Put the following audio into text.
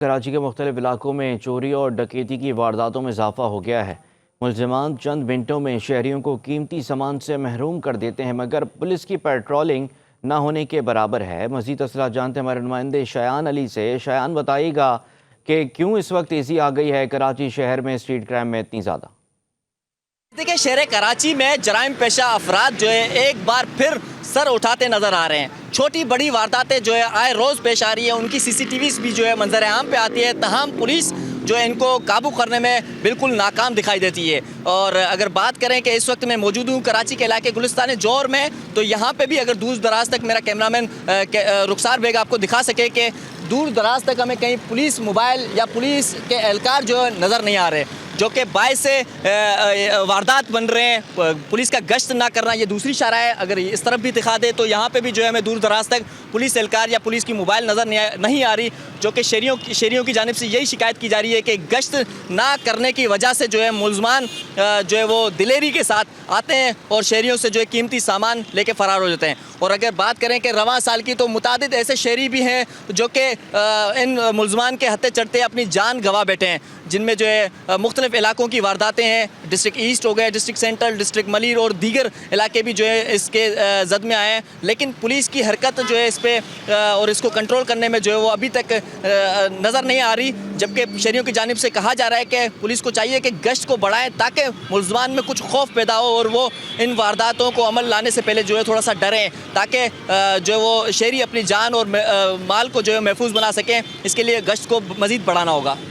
कराची के मुख्तलिफ इलाकों में चोरी और डकैती की वारदातों में इजाफा हो गया है। मुलजिमान चंद मिनटों में शहरियों को कीमती सामान से महरूम कर देते हैं, मगर पुलिस की पेट्रोलिंग ना होने के बराबर है। मज़ीद तफसीलात जानते हैं हमारे नुमाइंदे शायान अली से। शायान, बताइएगा कि क्यों इस वक्त तेज़ी आ गई है कराची शहर में स्ट्रीट क्राइम में इतनी ज़्यादा? देखिए, शहर कराची में जराइम पेशा अफराद जो है एक बार फिर सर उठाते नजर आ रहे हैं। छोटी बड़ी वारदातें जो है आए रोज़ पेश आ रही है, उनकी सीसीटीवीज भी जो है मंजर आम पे आती है, तमाम पुलिस जो है इनको काबू करने में बिल्कुल नाकाम दिखाई देती है। और अगर बात करें कि इस वक्त मैं मौजूद हूँ कराची के इलाके गुलिस्तान जोर में, तो यहाँ पे भी अगर दूर दराज तक मेरा कैमरामैन रुखसार बेग आपको दिखा सके कि दूर दराज तक हमें कहीं पुलिस मोबाइल या पुलिस के एहलकार जो है नज़र नहीं आ रहे, जो कि बायस से वारदात बन रहे हैं। पुलिस का गश्त ना करना ये दूसरी शरह है। अगर इस तरफ भी दिखा दे तो यहाँ पे भी जो है हमें दूर दराज तक पुलिस एहलकार या पुलिस की मोबाइल नज़र नहीं आ रही, जो कि शहरियों की जानिब से यही शिकायत की जा रही है कि गश्त ना करने की वजह से जो है मुलजमान जो है वो दिलेरी के साथ आते हैं और शहरियों से जो है कीमती सामान लेके फ़रार हो जाते हैं। और अगर बात करें कि रवां साल की, तो मुतादिद ऐसे शहरी भी हैं जो कि इन मुलजमान के हत्थे चढ़ते अपनी जान गंवा बैठे हैं, जिनमें जो है मुख्तलिफ इलाकों की वारदातें हैं। डिस्ट्रिक्ट ईस्ट हो गए, डिस्ट्रिक्ट सेंट्रल, डिस्ट्रिक्ट मलिर और दीगर इलाके भी जो है इसके जद में आए हैं। लेकिन पुलिस की हरकत जो है इस पर और इसको कंट्रोल करने में जो है वो अभी तक नज़र नहीं आ रही, जबकि शहरियों की जानिब से कहा जा रहा है कि पुलिस को चाहिए कि गश्त को बढ़ाएं ताकि मुलजमान में कुछ खौफ पैदा हो और वो इन वारदातों को अमल लाने से पहले जो है थोड़ा सा डरें, ताकि जो है वो शहरी अपनी जान और माल को जो है महफूज बना सकें। इसके लिए गश्त को मज़ीद बढ़ाना होगा।